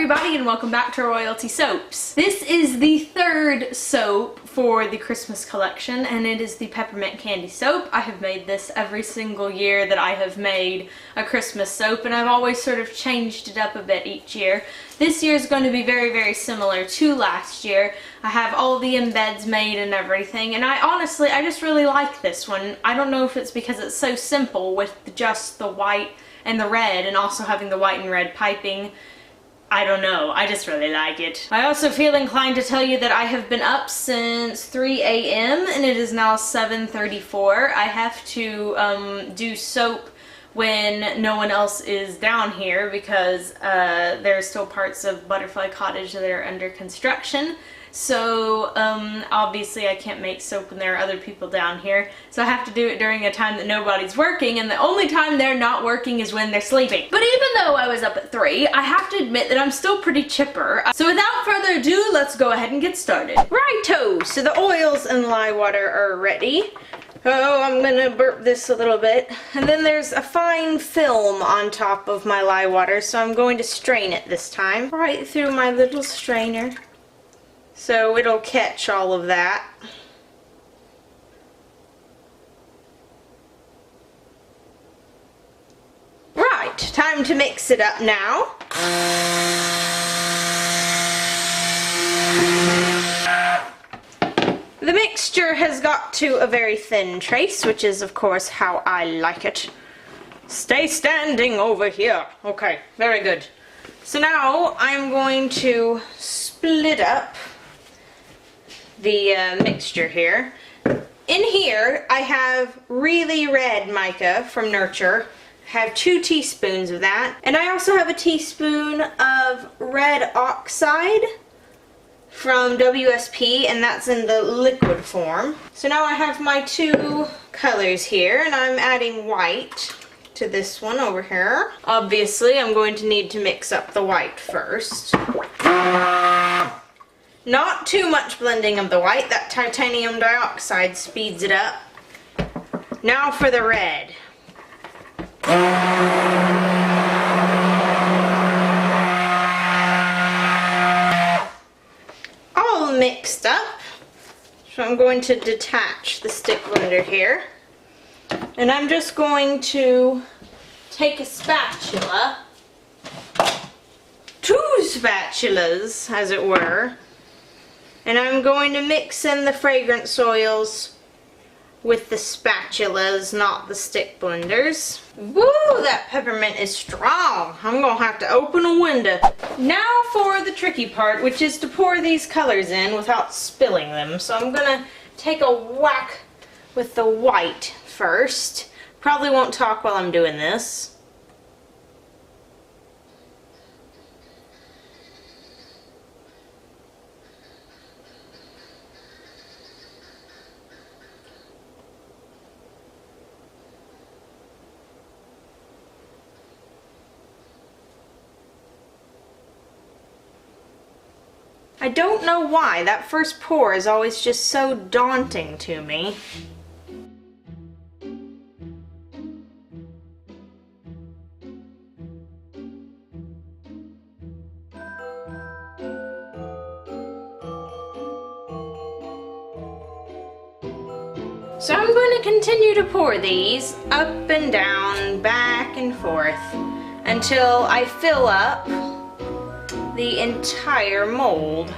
everybody and welcome back to Royalty Soaps. This is the third soap for the Christmas collection and it is the Peppermint Candy Soap. I have made this every single year that I have made a Christmas soap and I've always sort of changed it up a bit each year. This year is going to be very similar to last year. I have all the embeds made and everything and I just really like this one. I don't know if it's because it's so simple with just the white and the red and also having the white and red piping. I don't know, I just really like it. I also feel inclined to tell you that I have been up since 3 a.m. and it is now 7:34. I have to do soap when no one else is down here because there are still parts of Butterfly Cottage that are under construction. So obviously I can't make soap when there are other people down here. So I have to do it during a time that nobody's working, and the only time they're not working is when they're sleeping. But even though I was up at 3, I have to admit that I'm still pretty chipper. So without further ado, let's go ahead and get started. Righto, so the oils and lye water are ready. Oh, I'm gonna burp this a little bit. And then there's a fine film on top of my lye water, so I'm going to strain it this time. Right through my little strainer. So it'll catch all of that. Right, time to mix it up now. The mixture has got to a very thin trace, which is of course how I like it. Stay standing over here. Okay, very good. So now I'm going to split up the mixture here. In here I have really red mica from Nurture. I have 2 teaspoons of that, and I also have a teaspoon of red oxide from WSP, and that's in the liquid form. So now I have my 2 colors here, and I'm adding white to this one over here. Obviously I'm going to need to mix up the white first. Not too much blending of the white, that titanium dioxide speeds it up. Now for the red. All mixed up. So I'm going to detach the stick blender here. And I'm just going to take a spatula, 2 spatulas as it were, and I'm going to mix in the fragrance oils with the spatulas, not the stick blenders. Woo, that peppermint is strong. I'm gonna have to open a window. Now for the tricky part, which is to pour these colors in without spilling them. So I'm gonna take a whack with the white first. Probably won't talk while I'm doing this. I don't know why, that first pour is always just so daunting to me. So I'm going to continue to pour these up and down, back and forth, until I fill up the entire mold.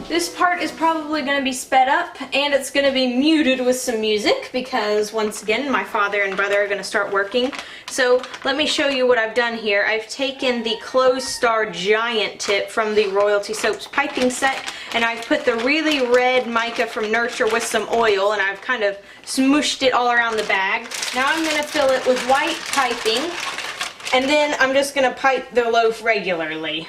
This part is probably going to be sped up and it's going to be muted with some music because once again my father and brother are going to start working. So let me show you what I've done here. I've taken the Closed Star Giant tip from the Royalty Soaps piping set and I've put the really red mica from Nurture with some oil and I've kind of smooshed it all around the bag. Now I'm going to fill it with white piping and then I'm just going to pipe the loaf regularly.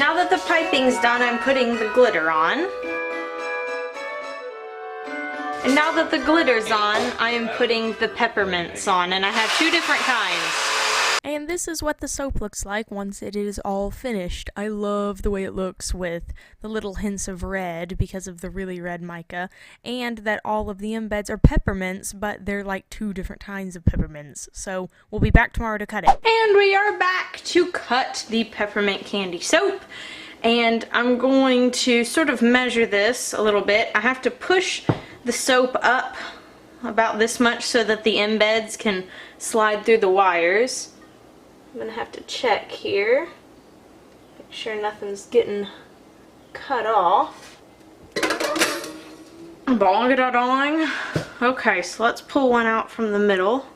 Now that the piping's done, I'm putting the glitter on. And now that the glitter's on, I am putting the peppermints on, and I have two different kinds. And this is what the soap looks like once it is all finished. I love the way it looks with the little hints of red because of the really red mica, and that all of the embeds are peppermints, but they're like two different kinds of peppermints. So we'll be back tomorrow to cut it. And we are back to cut the peppermint candy soap. And I'm going to sort of measure this a little bit. I have to push the soap up about this much so that the embeds can slide through the wires. I'm gonna have to check here, make sure nothing's getting cut off. Bong it dong. Okay, so let's pull one out from the middle.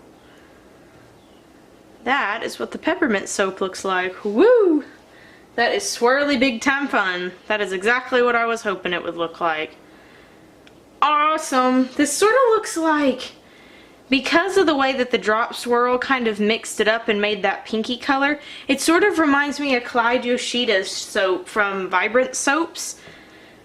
That is what the peppermint soap looks like. Woo! That is swirly big time fun. That is exactly what I was hoping it would look like. Awesome! This sort of looks like, because of the way that the drop swirl kind of mixed it up and made that pinky color, it sort of reminds me of Clyde Yoshida's soap from Vibrant Soaps.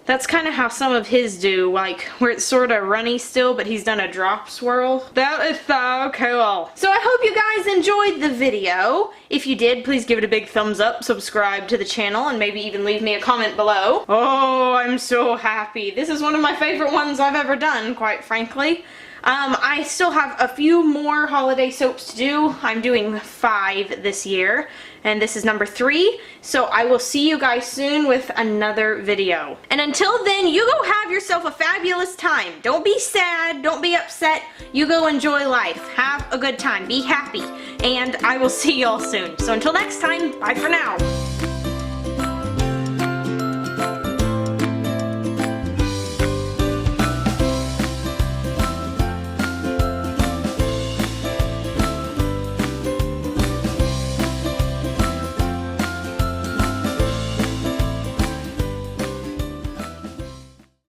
That's kind of how some of his do, like where it's sort of runny still, but he's done a drop swirl. That is so cool. So I hope you guys enjoyed the video. If you did, please give it a big thumbs up, subscribe to the channel, and maybe even leave me a comment below. Oh, I'm so happy. This is one of my favorite ones I've ever done, quite frankly. I still have a few more holiday soaps to do. I'm doing 5 this year, and this is number 3. So I will see you guys soon with another video. And until then, you go have yourself a fabulous time. Don't be sad, don't be upset. You go enjoy life. Have a good time. Be happy. And I will see y'all soon. So until next time, bye for now.